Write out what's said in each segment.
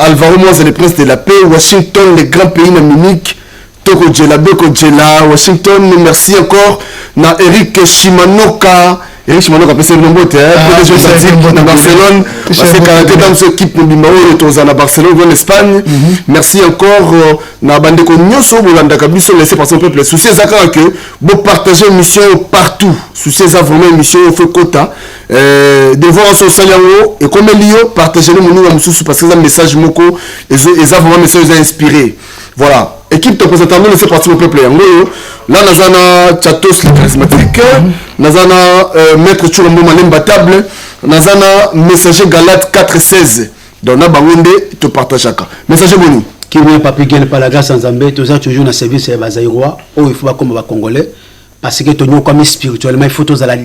Alvaro Moise, le prince de la paix. Washington, le grand pays Munich. Toko Djela, Beko Djela. Washington, merci encore. Na Eric Shimanoka. Eric Shimanoka, c'est le nom de Barcelone. C'est Karaté dans cette équipe de Barcelone, en Espagne. Merci encore. Na Bandeko Nyoso, Bolanda Kabiso, laissez passer un peuple. Sous ces accords que vous partagez une mission partout. Sous ces accords, une mission au feu quota. Devant son salaire et comme Elio, partagez-le parce que c'est un message moko et ça vraiment un message inspiré. Voilà. Équipe de présentation, laissez passer au peuple. Là, nous avons Tchatos le charismatique, nous avons Maître Chulombo Malemba Table, nous avons Messager Galate 416. Donc, nous avons te partage. Messager Boni. Qui vient papier Guel Palaga sans Zambé, tous toujours dans le service des Bazaïrois, où il faut pas comme les Congolais, parce que nous comme spirituellement, il faut tous la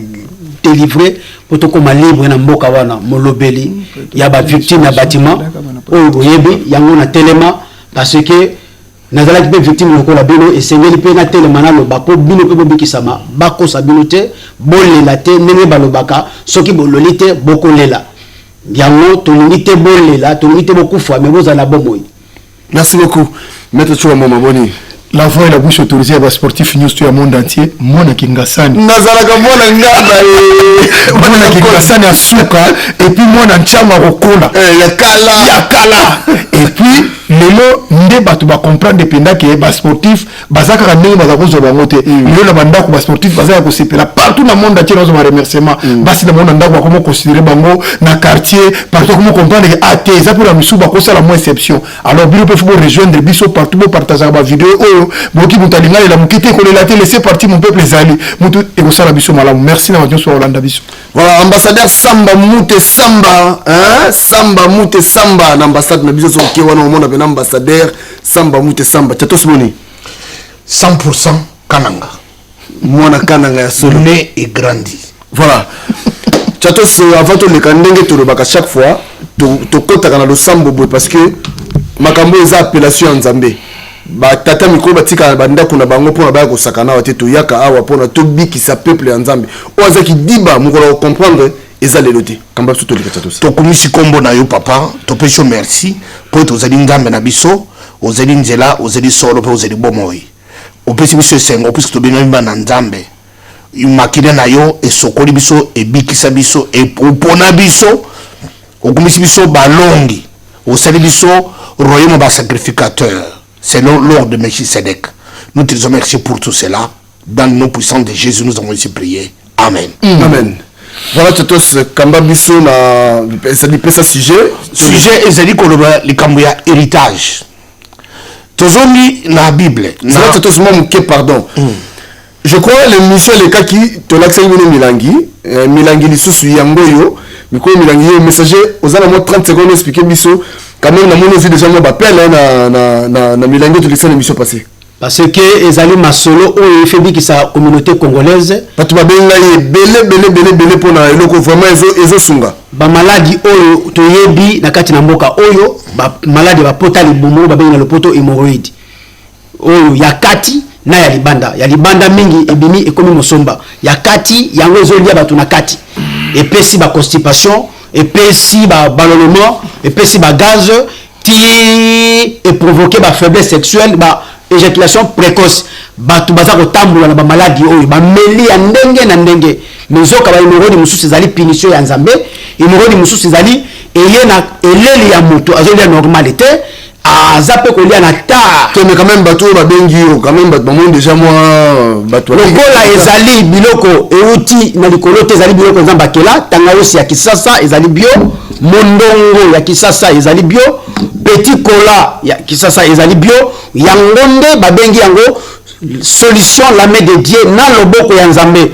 délivrer pour tout comme libre dans Mboka wana, Molobeli, il y a des victimes dans bâtiment, où il y a un téléma, parce que nazala ki victime lokola bino et sengeli pe na telemana lobako bino pe bobiki sama bako sabinote bolela te nenge balobaka soki bololite bokolela yango tolite bolela tolite bokufa mais bozala bomoi. Merci beaucoup Maître Chouama Maboni. La voix et la bouche autorisée à sportif news tout le monde entier. Mona Kingasani. Nazalaka mona ngaba Mona Kingasani à Souka et puis Mona Nchama Rokola. Yakala. Et puis lelo nde batu ba comprendre dependa que ba sportif bazaka kanenge bazakozo bangote. Lelo la banda ko ba sportif bazaka ko sepela partout dans le monde entier dans un remerciement. Basi na monde ndako comment considérer bango na quartier partout comment comprendre que AT ça pour la misuba ko ça la moins exception. Alors bilo peut faut rejoindre biso partout pour partager ba vidéo Boki Mutalinga et la Mukite Kolelate, laissez partir mon peuple les alliés. Moutou et vous salue biso malam. Merci d'avoir sur Hollande biso. Voilà, ambassadeur Samba Moute Samba, hein? Samba Moute Samba, l'ambassade na biso qui wana au monde avec ambassadeur Samba Moute Samba. Tchatos Boni. 100% Kananga. Mwana Kananga ya solo. Né et grandi. Voilà. Tchatos avant to le kandenge to le chaque fois to kota kana lo sambo parce que makambo eza appellation en Zambie. Ba tata mikro batika banda kuna bango pona ba ko sakana wate to yaka awa pona to biki sa peuple en Zambie oza ki diba mukolo comprendre eza leloté kamba to lika tatos to komisi kombo na yo papa to pecho merci po to zali ngambe na biso ozali nzela ozali solo pe ozali bomoi opesi biso sengo puisque to bino mba na Nzambe makile na yo esokoli biso ebikisa biso e pona biso okomisi biso balongi osali biso royaume ba sacrificateur. C'est l'ordre de Melchisedec. Nous te disons merci pour tout cela. Dans le nom puissant de Jésus, nous avons ici prié. Amen. Amen. Voilà, tous Kamba Bisso na ça sujet. Sujet ezali koloba likambuya héritage. Tozongi na Bible. C'est tous même que pardon. Je crois l'émission les cas qui te l'accès Milangi lisusu yangoyo. Miko Milangi messager aux alentours 30 secondes expliquer Bisso. Quand même, on a déjà mon appel na Milangi de l'émission passée. Parce que ezali masolo o efebi ki sa communauté congolaise. Patu ba benga belé pour na eloko vraiment ezo sunga. Ba maladie oyo toyebi na kati na mboka oyo ba maladie ba potali bomo ba benga le poto hémorroïde. Oyo ya kati na ya libanda mingi ebimi ekomi mosomba. Ya kati yango ezolia batu na kati. Epesi ba constipation epesi ba ballonnement epesi ba gaz ti et provoquer ba faiblesse sexuelle ba éjaculation précoce batu baza ko tambola na ba maladie oyo ba meli ya ndenge na ndenge mezoka ba imorodi mususu ezali punition ya Nzambe imorodi mususu ezali eye na eleli ya moto azolia normalité azape ko lia na ta mais quand même batu ba bengi yo quand même ba monde déjà moi batu lokola ezali biloko euti na likolo te ezali biloko Nzamba kela tanga osi ya kisasa ezali bio mondongo ya kisasa ezali bio petit cola ya kisasa ezali bio yangonde ba bengi yango solution la main de Dieu na loboko ya Nzambe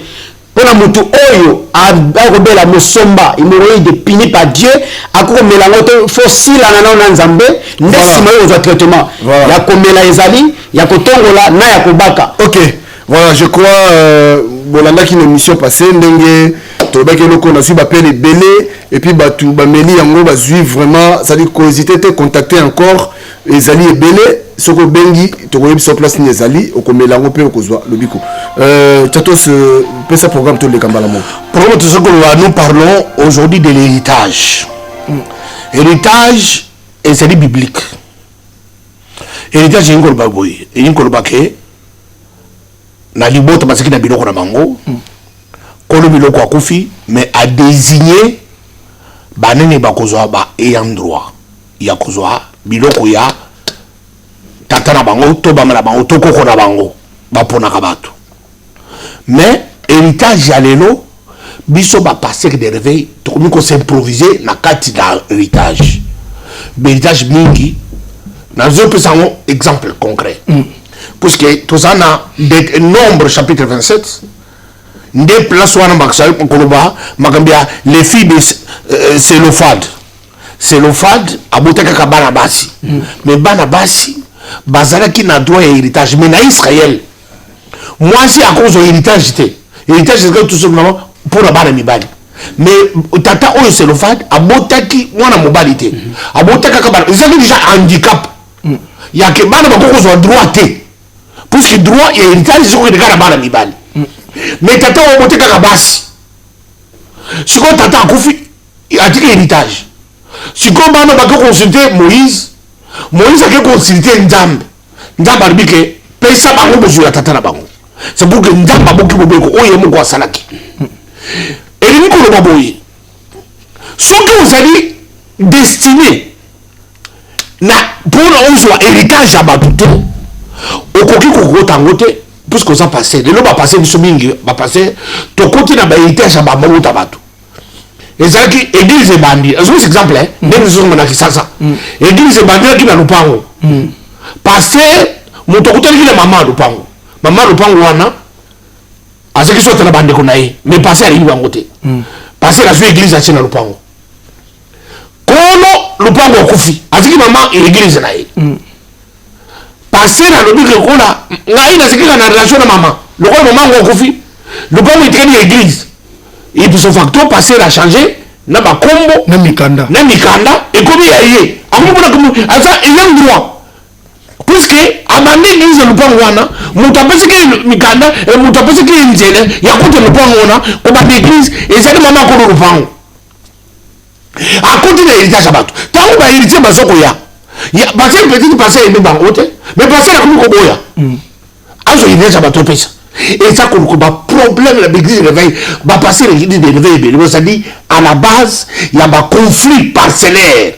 pona mutu oyo akobela mosomba hémorroïde puni par Dieu akomela ngoto fossila na Nzambe ndesima yo za traitement ya komela ezali ya kotongola na ya kobaka. OK, voilà, je crois bolanda ki émission passée ndenge to ba ke loko na su ba pele belé et puis batu ba meli yango ba zui vraiment ça dit curiosité te contacter encore ezali belé soko bengi to ko yebiso place ni ezali okomela ngo pe okozwa lobiko tatos pesa programme to le kambala mo programme to soko nous parlons aujourd'hui de l'héritage. Héritage ezali biblique héritage yingo loba boye yingo loba ke na libota basiki na biloko na bango kolo biloko akufi mais a désigner banene bakozwa ba ayant droit ya kozwa biloko ya tata na bango to bama na bango to koko na bango baponaka bato mais héritage ya lelo biso ba passer de réveil tokomi ko s'improviser na kati da héritage héritage mingi na zo pesa un exemple concret puisque tout ça na de nombre chapitre 27 nde place wana baksa koloba makambia les filles de Sélophade abotaka ka bana basi mais bana basi bazalaki na droit ya héritage mais na Israël moi si à cause de héritage c'est que tout simplement pour la bana mibali mais tata oyo Sélophade abotaki mwana mobali te abotaka ka bana c'est déjà handicap ya ke bana bakoko zo droit te puisque droit ya héritage c'est que kana bana mibali mais tata oyo abotaka ka basi siko tata akufi atiki héritage siko bana bakoko consulter Moïse ake consulter Nzambe alobi ke pesa bango bozwa tata na bango c'est pour que Nzambe aboki bobeko oyo moko asalaki elingi koloba boye soki ozali destiné na mpona ozwa héritage ya bato te okoki kokota yango te puisque oza passé lelo bapasse biso mingi bapasse tokoti na bahéritage ya bamauta bato ezalaki église ebandi azomisa exemple ndenge zozomona kisasa église ebandelaki na lupango paster moto akutalaki na mama ya lupango wana azalaki so ata na bandeko na ye mais paster alingi bango te paster azwi église atie na lupango kolo lupango akufi azalaki mama église na ye paster alobi lokola ngai nazalaki na relation na mama lokola mama ngo akufi lupango etikali église et puis son facteur passer a changé na ba kombo na mikanda et comme il y a eu comme ça il y a un droit puisque abandé l'église le pan wana mutapesi que mikanda et mutapesi que nzele ya kote le pan wana ko ba l'église et ça mama ko le pan à côté de l'héritage abato tant ba héritier basoko ya passer petit passer et ba hôtel mais passer la ko boya azo héritage abato pesa et ça comme problème la l'église de réveil va passer l'église de réveil ça dit à la base il y a un conflit parcellaire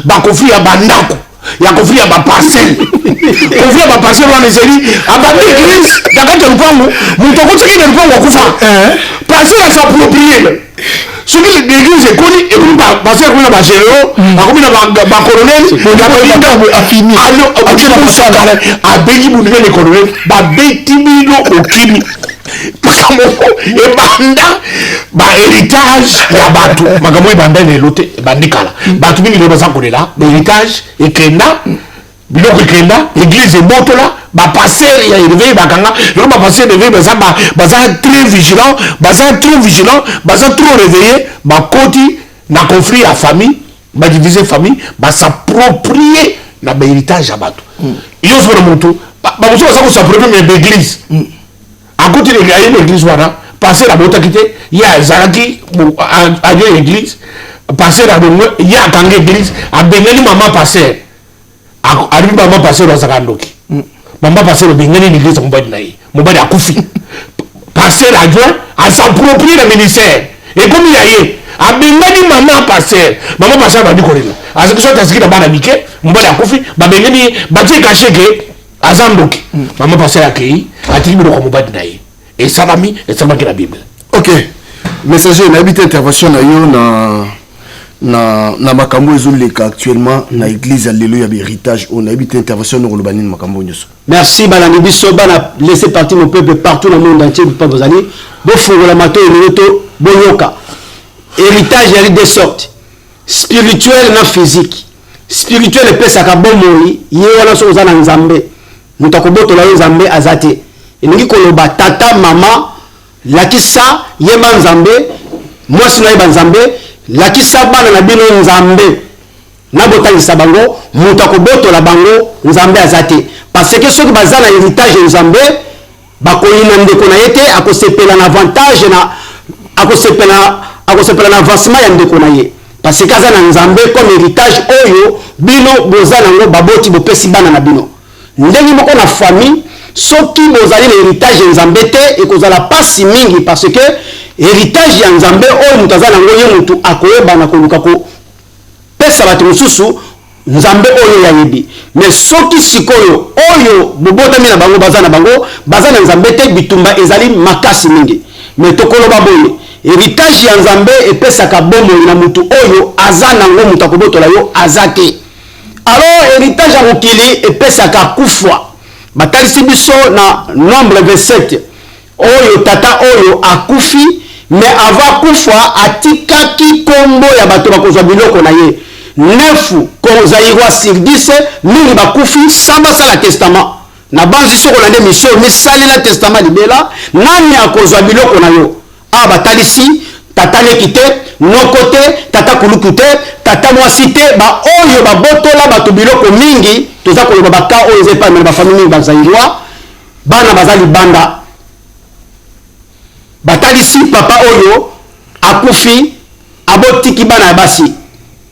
un conflit à bandako il y a un conflit à parcelle conflit à parcelle on est dit à l'église d'accord tu comprends mon ton côté qui ne comprend pas passer à s'approprier ce que l'église est connue et puis passer comme la bagéro comme la colonel a fini a béni pour le colonel ba betimino okimi ebanda ba héritage ya bato makambo ebanda lelo te ebandikala bato mingi lelo baza kolela ba héritage ekenda biloko ekenda église ebotola bapaster ya élevé bakanga lelo bapaster élevé baza très vigilant baza trop réveillé bakoti na conflit ya famille badiviser famille basapproprier na ba héritage ya bato yo sona moto bamoso baza kosapproprier mais l'église à côté de l'église wana passer la bota quitté il y a zalaki à l'église passer la bonne il y a quand l'église a bengeli maman passer a lui maman passer dans zakandoki maman passer le bengeli l'église mobali akufi passer la joie à s'approprier le ministère et comme il y a eu a bengeli maman passer va dire kolela a ce que soit tasiki na bana mike mobali akufi ba bengeli ba tie caché que azandoki maman passer accueilli atiki biloko mobali na ye et ça va mis et ça manque la Bible. Ok, messager na habité intervention na yo na makambo ezoleka actuellement na église alléluia héritage on a habité intervention na kolobani na makambo nyoso. Merci balani biso bana laisser partir mon peuple partout dans le monde entier pas vous allez bo fongola mato eloto boyoka héritage il y a deux sortes spirituel na physique spirituel pesa ka bomoi ye wana so za na nzambe mutakobotola yo nzambe azate elingi koloba tata mama lakisa yeba nzambe mwasi na yeba nzambe lakisa bana na bino nzambe na botalisa bango mutakobotola bango nzambe azate parce que soki baza na héritage nzambe bakoyina ndeko na yete akosepela na avantage na akosepela na avancement ya ndeko na ye parce que aza na nzambe comme héritage oyo bino boza nango baboti bopesi bana na bino ndenge moko na famille soki bozali na héritage ya nzambe te ekozala pasi mingi parce que héritage ya nzambe oyo moto aza nango ye motu akoyebana koluka kopesa bato mosusu nzambe oyo yayebi mais soki sikoyo oyo bobotami na bango baza na nzambe te bitumba ezali makasi mingi mais tokoloba boye héritage ya nzambe epesaka bomoi na mutu oyo aza nango mutu akobotola yo aza te alors héritage ya mokili epesaka kufwa batalisi biso na nombre 27 oyo tata oyo akufi mais avant kufwa atikaki kombo ya bato bakozwa biloko na ye 9 kozayirwa sur 10 mingi bakufi sans basala testament na banzi soko na nde mission misalela testament libela nani akozwa biloko na yo a batalisi tata leki te noko te tata kuluku te tata mwasi te ba oyo babotola bato biloko mingi toza koloba baka oyo eza epai na bafamille mingi bazayirwa bana baza libanda batalisi papa oyo akufi abotiki bana ya basi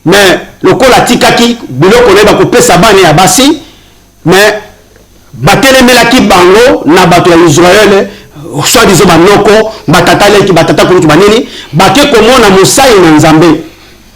mais lokola tikaki biloko na ye bakopesa bana ya basi mais batelemelaki bango na bato ya Israele soit disant banoko batata leki batata kulutu banini bake komona mosali na nzambe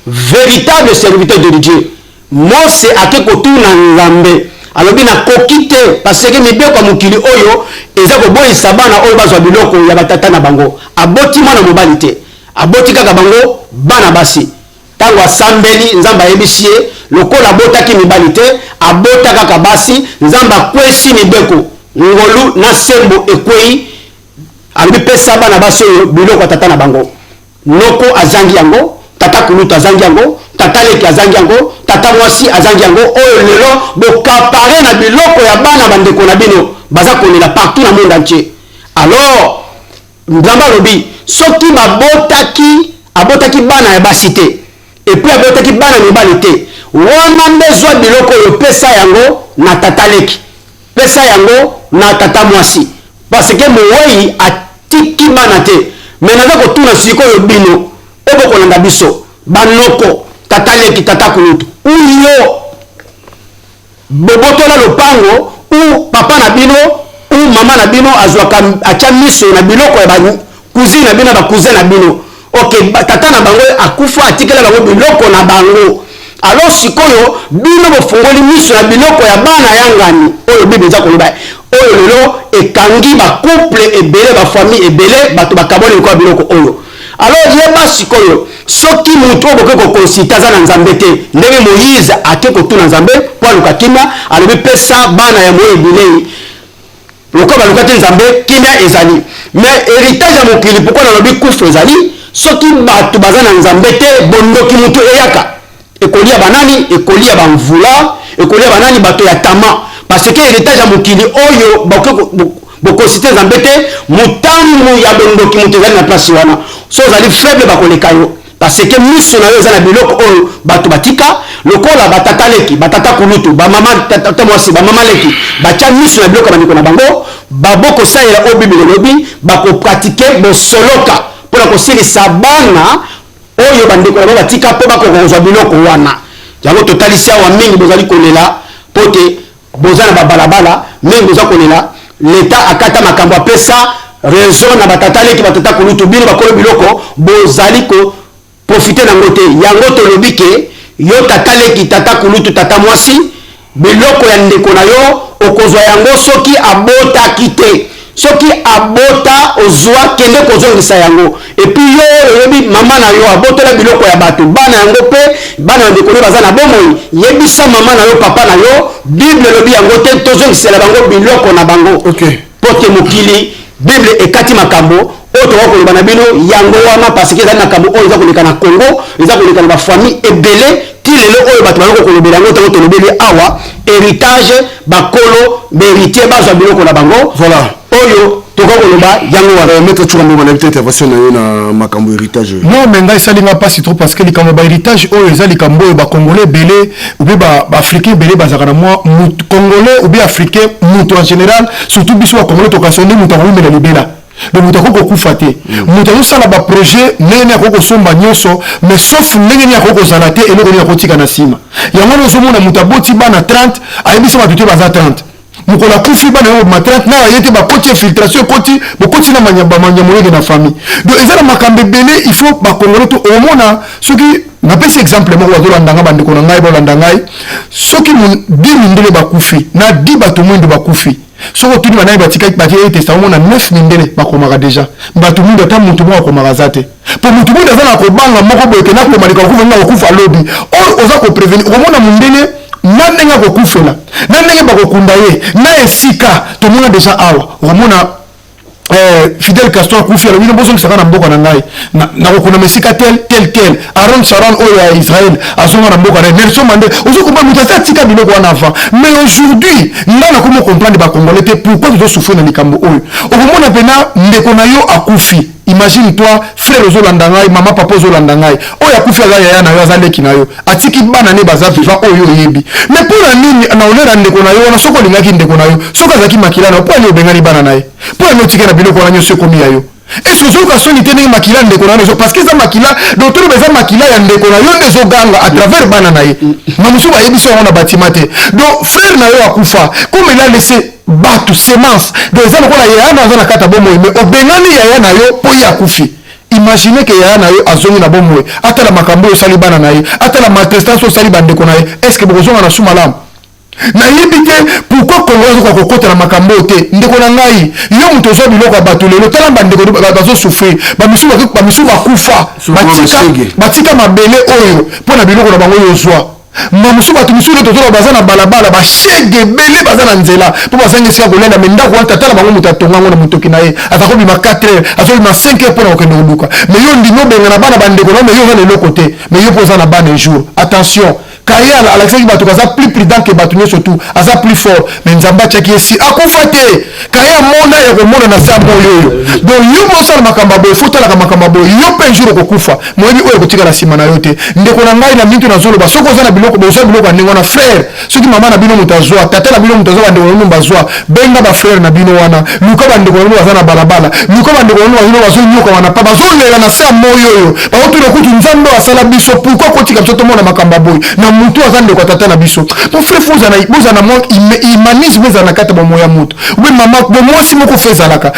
véritable serviteur de Dieu Mose ake kotuna nzambe alobi na koki te parce que mibeko ya mokili oyo eza koboyisa bana oyo bazwa biloko ya batata na bango aboti mwana mobali te aboti kaka bango bana basi tango asambeli nzambe ayebisi ye lokola abotaki mibali te abota kaka basi nzambe akwesi mibeko ngolu na sembo ekwei alobi pesa bana basi oyo biloko ya tata na bango noko azangi yango tata kulutu azangi yango tata leki azangi yango tata mwasi azangi yango oyo lelo bokapare na biloko ya bana bandeko na bino baza kolela partout na monde entier alors nzambe alobi soki abotaki bana ya basi te epuis abotaki bana mibali te wana nde zwa biloko oyo pesa yango na tata leki pesa yango na tata mwasi parce que mowei atiki bana te mais naza kotuna sikoyo bino obokolanda biso banoko tata leki tata kulutu uyo bobotola lopango u papa na bino u mama na bino azwaka atia miso na biloko ya bakuzine na bino bakuzine na bino ok tata na bango akufa atikela bango biloko na bango alors sikoyo bino bofungoli miso na biloko ya bana yangani oyo bible eza koloba oyo lelo ekangi bacouple ebele bafamille ebele bato bakaboli likola biloko oyo alors yeba sikoyo soki mutu oyo boke kokonsulta aza na nzambe te ndenge moïse ake kotuna nzambe po aluka kimia alobi pesa bana ya moye ebilei lokola baluka te nzambe kimia ezali mais héritage ya mokili pourkoi nalobi kufa ezali soki bato baza na nzambe te bondoki mutu eyaka ekolia banani ekolia bamvula ekolia banani bato ya tama parce que héritage ya mokili oyo bokonsulta nzambe te mutangu ya bondoki mutu ezali na place wana so ozali faible bakoleka yo parce que miso na yo eza na biloko oyo bato batika lokola batata leki batata kulutu bamama tata mwasi bamama leki batia miso na biloko ya bandeko na bango babokosalela oyo bibele elobi bakopratike bosoloka mpona kosilisa bana oyo bandeko na bango batika mpo bakokozwa biloko wana yango totalisi awa mingi bozali kolela mpo te boza na babalabala mingi boza kolela leta akata makambo apesa raison na batata leki batata kulutu bino bakolo biloko bozali koprofite nango te yango tolobi ke yo tata leki tata kulutu tata mwasi biloko ya ndeko na yo okozwa yango soki abotaki te soki abota ozwa kende kozongisa yango epuis yo oyebi mama na yo abotola biloko ya bato bana yango mpe bana ya ndeko na yo baza na bomoi yebisa mama na yo papa na yo bible elobi yango te tozongisela bango biloko na bango mpo te mokili bible ekati makambo oyo toka koloba na bino yango wana parce que ezali makambo oyo eza koleka na Congo eza koleka na bafamille ebele ti lelo oyo bato bazali kolobela yango ntango tolobeli awa héritage bakolo héritier bazwa biloko na bango voilà oyo toka koloba yango wana maître Tchouambo na peut-être intervention na yo na makambo héritage non mais ngai salinga pas trop parce que likambo ba héritage oyo eza likambo oyo ba congolais belé ou bien ba africain belé bazaka na moi congolais ou bien africain mutu en général surtout biso ba congolais to kasonde mutu a rumela libela donc moto akoki kokufa te moto azosala baprojet ndenge nini akoki kosomba nyonso mais sauf ndenge nini akoki kozala te eloko nini akotika na nsima yango wana ozomona moto aboti bana 30 ayebisi bato te baza 30 mokolo akufi bana yango ma 30 na aye te bakoti infiltration bokoti na banyamolenge na famille donc eza na makambo ebele il faut bakongole to omona soki napesi exemple moko bazolanda ngai bandeko na ngai bolanda ngai soki 10 mindele bakufi na 10 bato mwindo bakufi soko tuni banayi batika testa omona 9 mindele bakomaka déjà bato mwindo ata mutu moko akomaka za te po mutu mwindo aza na kobanga moko boyeke nakomalika kokufa nga kokufa lobi oyo oza koprevenir okomona mondele na ndenge akokufela na ndenge bakokunda ye na esika tomona déjà awa okomona Fidel Castro akufi alors bino bozongisaka na mboka na ngai nakokunda mesika tel Aaron Sharon oyo ya Israël azonga na mboka na Nelson Mandela ozokomba moto ata tika biloko wana avant mais aujourd'hui nga nakomi comprendre bakongolais te pourquoi tozosouffrir na likambo oyo okomona pena ndeko na yo akufi imagine toi frère ozolanda ngai mama papa ozolanda ngai oyo akufi aza yaya na yo aza leki na yo atiki bana ne baza vivant oyo oyebi mais mpona nini na olera ndeko na yo wana soki olingaki ndeko na yo soki azalaki makila na yo mpo ani obengani bana na ye mpo ani otika na biloko wana nyonso ekomi ya yo est-ce que ozoyoka soni te ndenge makila ndeko na yo parce que eza makila donc toloba eza makila ya ndeko na yo nde ezoganga à travers bana na ye na mosusu bayebisi yango na batima te donc frère na yo akufa comme il a laissé bato semence donc eza lokola yaya na aza na kata bomoi mais obengani yaya na yo mpo ye akufi imagine ke yaya na yo azongi na bomoi atala makambo oyo osali bana na ye atala maltraitance osali bandeko na ye est ce que bokozonga na su malamu nayebi te pourquoi kongo azoka kokota na makambo oyo te ndeko na ngai yo moto ozwa biloko ya bato lelo tala bandeko bazosouffrir bamisu bakufa batika mabele oyo mpo na biloko na bango oyo ozwa mamusu bato misusu nde tozoloba baza na balabala bashege ebele baza na nzela mpo bazangi esika kolenda me ndako wana tatala bango moto atongango na motoki na ye aza kobima 4 heures azobima 5 heures mpo na kokende koluka me yo ndingi obenga na bana bandeko na me yo oza na eloko te me yo mpo oza na bana jour attention kaye alakisaki bato aza plus prudent ke bato nyonso tu aza plus fort me nzambe atiaki esi akufa te kaye amona ya komona na se ya moyo oyo donc yo mosala makambo boye fotalaka makambo boye yo mpe jour okokufa moyebi oyo ekotika na nsima na yo te ndeko na ngai na mingi nazoloba soki oza na biloko bozwa biloko ya ndenge wana frère soki mama na bino moto azwa tata na bino moto azwa bandeko na bino bazwa benga bafrère na bino wana luka bandeko na bino baza na balabala luka bandeko na bino bazonyoka wana pa bazolela na se ya moyo oyo bazotuna kutu nzambe asala biso pourquoi kotika biso tomona makambo boye na mutu aza ndeko tata na biso mon frère boza na mwa humanisme ezala na kati ya bomoya moto obe mama bomwasi moko fe ezalaka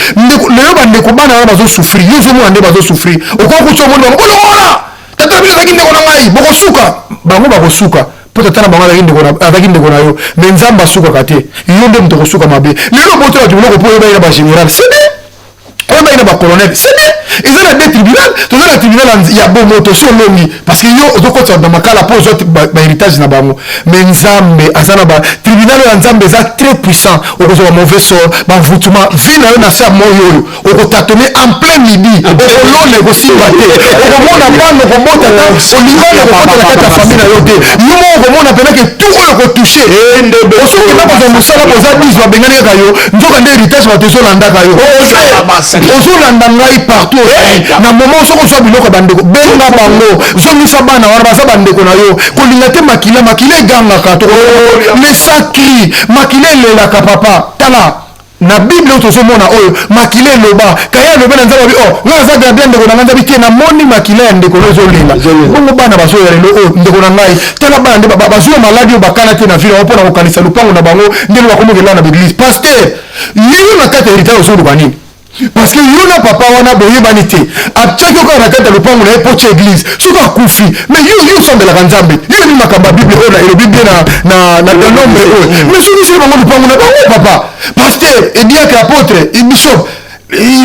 leyo bandeko bana wana bazosouffrir yo ozomona nde bazosouffrir okoki kotya omoni bango olokola tata na biso azalaki ndeko na ngai bokosuka bango bakosuka mpo tata na bango azalaki ndeko na yo me nzambe asukaka te yo nde moto kosuka mabe lelo botola biloko mpo oyebai na bagénéral c'est bien oyebai na bacolonel c'est bien eza na de tribunal toza na tribunal ya bomo tosi olongi parce que yo ozokotisa na makala mpo ozwa bahéritage na bango mais nzambe aza na batribunal ya nzambe eza très puissant okozwa bamauvais sort bavutuma vi na yo na se ya moyo oyo okotatone en plein midi okolona ekosimba te okomona bana okobotata olingana okobota na kati ya famille na yo te yo moko okomona penake tout oyo okotouche osokenda kozwa mosala boza 10 babengani kaka yo nzoka nde héritage bato ezolandaka yo ozolanda ngai partout na moment soko ozwa biloko bandeko benga bango zongisa bana wana baza bandeko na yo kolinga te makila egangaka lesakri makila elelaka papa tala na bible oyo tozomona oyo makila eloba kaya eloba na nzambe nga aza gardien ndeko na ngai nzabi te namoni makila ya ndeko no ezolela bongo bana bazoya lelo oyo ndeko na ngai tala bana nde bazwa maladi oyo bakana te na ville yango mpona kokanisa lupango na bango nde bakomokela na baeglise paster yeyo na kati ya héritage ozoluka nini parce que yo na papa wana boyebani te atiaki okaka na kati ya lopango na ye po tia église soki akufi mais yo osambelaka nzambe yo yebi makambo ya bible oyo elobi bie na nombre oyo mais soki sili bango lopango na bango papa paster ediake apôtre bishop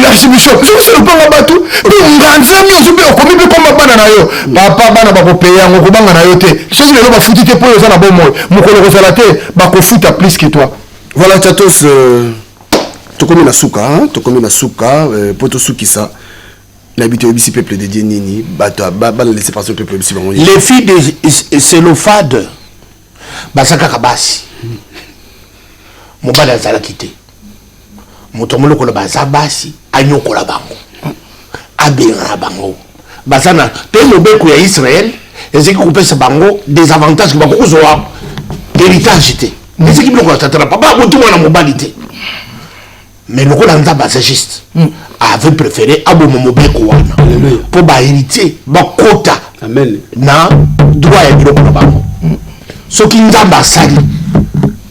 archibishop soki sili lopango bato mpe nganzami ozo mpe okomi mpe koma bana na yo papa bana bakopeya yango kobanga na yo te soki lelo bafuti te mpo oyo oza na bomoi mokolo kozala te bakofuta plus que toi voilà tatos tokomi na suka po tosukisa na bito yebisi peuple de Dieu nini bato bana laisser passer peuple yebisi bango les filles de Sélofade basakaka basi mobali azalaki te moto molokolo baza basi anyokola bango abengana bango baza na te mobeko ya Israël ezeki kopesa bango des avantages ke bakokozwa héritage te ezeki biloko ya tata na papa akoti mwana mobali te mais le rôle d'Anzamba c'est juste avait préféré Abomo Mobeko wana pour ba héritier ba quota amen na droit ya biloko na bango soki Nzamba sali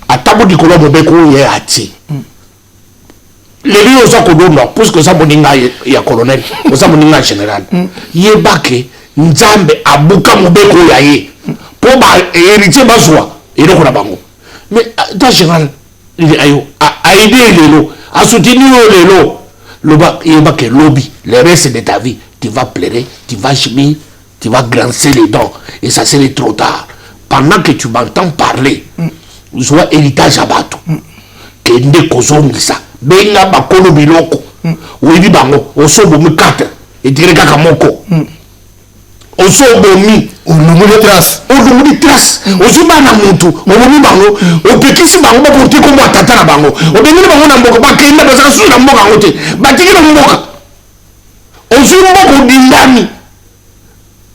atabo di kolo Mobeko ye ati les lieux aux akodono puisque ça moninga ya colonel ça moninga général ye bake Nzambe abuka Mobeko ya ye pour ba héritier bazwa eloko na bango mais dans général ayo a aidé lelo a soutenu lelo le lobby le reste de ta vie tu vas pleurer tu vas gémir tu vas grincer les dents et ça serait trop tard pendant que tu m'entends parler soit héritage à bateau que ne kozongisa benga bakolo biloko oyebi bango osobomi 4 et dire kaka moko osobomi olumuli trace ozuba na mutu obomi bango opekisi bango baporte kombo atata na bango obengeli bango na mboka bakenda bazaka susu na mboka yango te batiki na mboka ozwi mboka odindami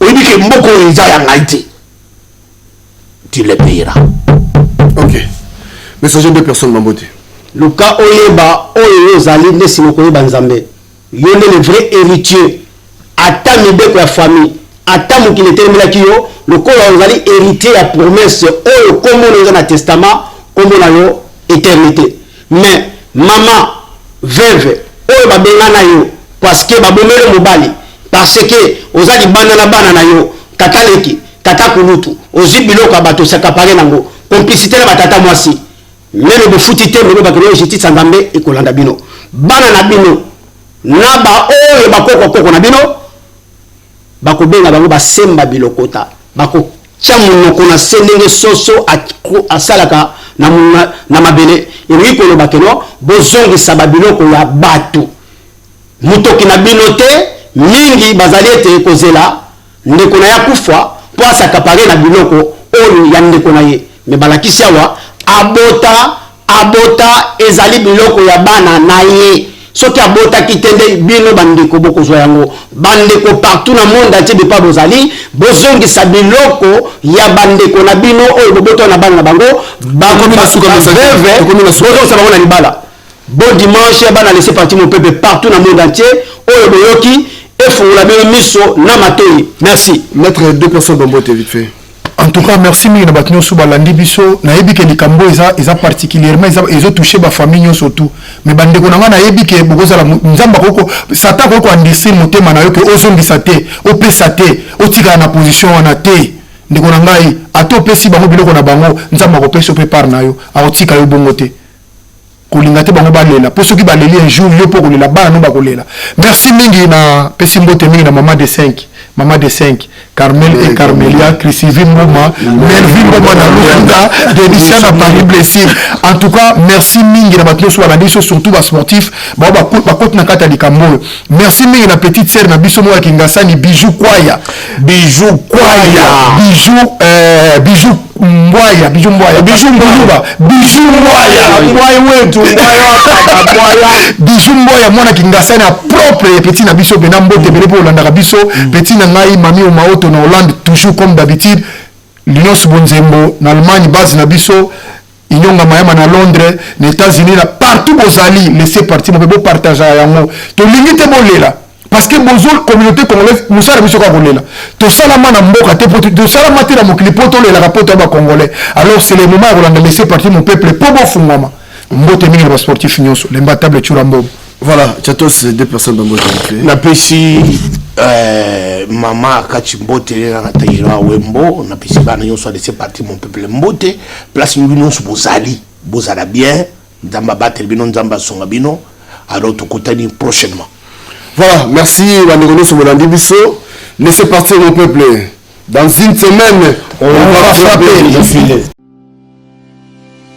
oyebi ke mboka oyo eza ya ngai te tu le payeras. Ok, messager de personnes Mambote. Luka oyeba oyo zali nesi mokoyeba Nzambe yone le vrai héritier ata mibeko ya famille ata mokili etelemela yo lokola ozali héritier ya promesse oyo komona eza na testament komona yo éternité mais mama veuve oyo babenga na yo parce que babomele mobali parce que ozali bana na bana na yo tata leki tata kulutu ozi biloko ya bato sakapare nango complicité na batata mwasi meme bofuti te melo bakelo justice Nzambe ekolanda bino bana na bino na ba oyo bakoko na bino bakobenga bango basemba bilokota bako tia monoko na sendenge soso asalaka na mabele elingi koloba keno bozongisa babiloko ya bato mutoki na bino te mingi bazali ete kozela ndeko na ya kufa po asakapare na biloko oyo ya ndeko na ye me balakisi awa abota ezali biloko ya bana na ye soki abota kitende bino bandeko bokozwa yango bandeko partout na monde entier bepa bozali bozongisa biloko ya bandeko na bino oyo boboto na bana na bango bozongisa bango na libala bon dimanche bana laisser partir mon peuple partout na monde entier oyo boyoki efungola bino miso na matoi. Merci. Mettre 2 personnes Mambote vite fait. En tout cas, merci mingi na batno suba landi biso na yebi ke likambo eza particulièrement ils touché ba famille surtout mais bandeko na ngana yebi ke bokoza la nzamba koko sata koko andisi motema na yo ke ozongisa te opesa te otika na position wana te ndeko na ngai atopesi bango biloko na bango nzamba ko pesa prépare na yo aotika yo bongo te kolinga te bango balela po soki baleli un jour yo po kolela bana no bakolela. Merci mingi na pesi mbote mingi na maman de 5 Carmel et Carmelia, Chrissivine Moma, Melvin Moma na Luanda, Denisia na Paris Blessing. En tout cas, merci mingi na batlo so balandi surtout ba sportif, ba côte na kata likambo. Merci mingi na petite sœur na biso mo Kingasani Bijou Kwaya. Bijou Mbwaya Bijou Mbwaya mwana Kingasani a propre petit na biso bena mbote bele po Olanda biso petit na ngai mami o maoto na Hollande toujours comme d'habitude Linos Bonzembo na Allemagne base na biso inyonga mayama na Londres na États-Unis na partout bozali laisser partir mo be partager yango to limite bolela parce que bonjour communauté congolaise musala biso ka kolela to salama na mboka te to salama te na mokili poto le la rapporte ba congolais alors c'est le moment de laisser partir mon peuple pour bo fungama mbote mingi na sportif nyonso l'imbattable Churambo. Voilà, Tchatos, 2 personnes dans votre vie. Na pesi mama kati mbote na tayira wembo na pesi bana nyonso laisser partir mon peuple mbote place nyonso bozala bien nzamba battre bino nzamba songa bino alors tokutani prochainement. Voilà, merci Wandegono Somolandi Bisso. Laissez partir mon peuple. Dans une semaine, on va frapper les filets.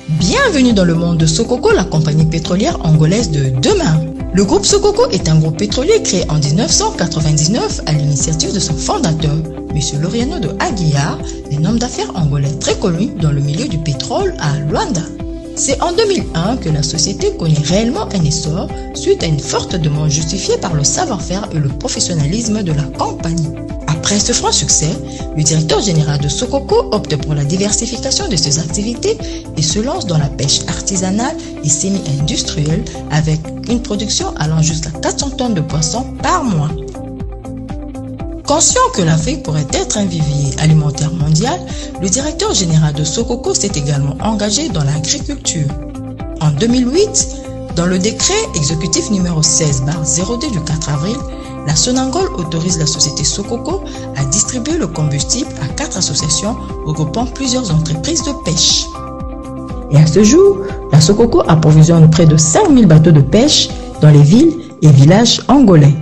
Bienvenue dans le monde de Sokoko, la compagnie pétrolière angolaise de demain. Le groupe Sokoko est un groupe pétrolier créé en 1999 à l'initiative de son fondateur, M. Loriano de Aguiar, un homme d'affaires angolais très connu dans le milieu du pétrole à Luanda. C'est en 2001 que la société connaît réellement un essor suite à une forte demande justifiée par le savoir-faire et le professionnalisme de la compagnie. Après ce franc succès, le directeur général de Sokoko opte pour la diversification de ses activités et se lance dans la pêche artisanale et semi-industrielle avec une production allant jusqu'à 400 tonnes de poissons par mois. Conscient que l'Afrique pourrait être un vivier alimentaire mondial, le directeur général de Sokoko s'est également engagé dans l'agriculture. En 2008, dans le décret exécutif numéro 16/02 du 4 avril, la Sonangol autorise la société Sokoko à distribuer le combustible à 4 associations regroupant plusieurs entreprises de pêche. Et à ce jour, la Sokoko approvisionne près de 5000 bateaux de pêche dans les villes et villages angolais.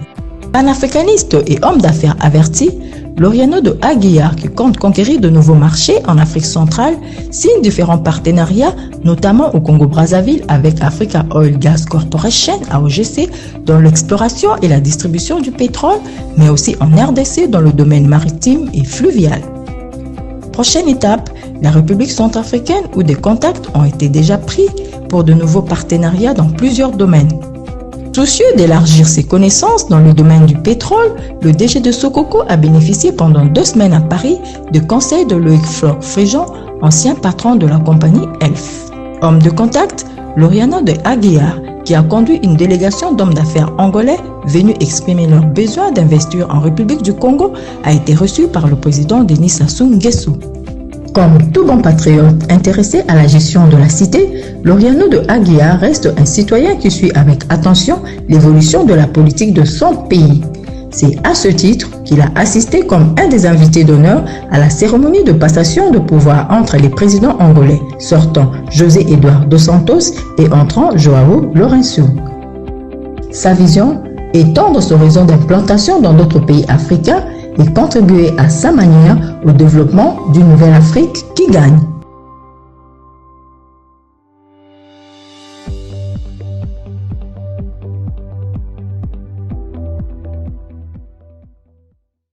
Panafricaniste et homme d'affaires averti, Loriano de Aguiar, qui compte conquérir de nouveaux marchés en Afrique centrale, signe différents partenariats, notamment au Congo-Brazzaville avec Africa Oil Gas Corporation, AOGC, dans l'exploration et la distribution du pétrole, mais aussi en RDC dans le domaine maritime et fluvial. Prochaine étape, la République centrafricaine où des contacts ont été déjà pris pour de nouveaux partenariats dans plusieurs domaines. Soucieux d'élargir ses connaissances dans le domaine du pétrole, le DG de Sokoko a bénéficié pendant 2 semaines à Paris de conseils de Loïc Fréjean, ancien patron de la compagnie Elf. Homme de contact, Loriano de Aguiar, qui a conduit une délégation d'hommes d'affaires angolais venus exprimer leur besoin d'investir en République du Congo, a été reçu par le président Denis Sassou Nguesso. Comme tout bon patriote intéressé à la gestion de la cité, Loriano de Aguiar reste un citoyen qui suit avec attention l'évolution de la politique de son pays. C'est à ce titre qu'il a assisté comme un des invités d'honneur à la cérémonie de passation de pouvoir entre les présidents angolais, sortant José Eduardo dos Santos et entrant João Lourenço. Sa vision, étendre son réseau d'implantation dans d'autres pays africains et contribuer à sa manière au développement d'une nouvelle Afrique qui gagne.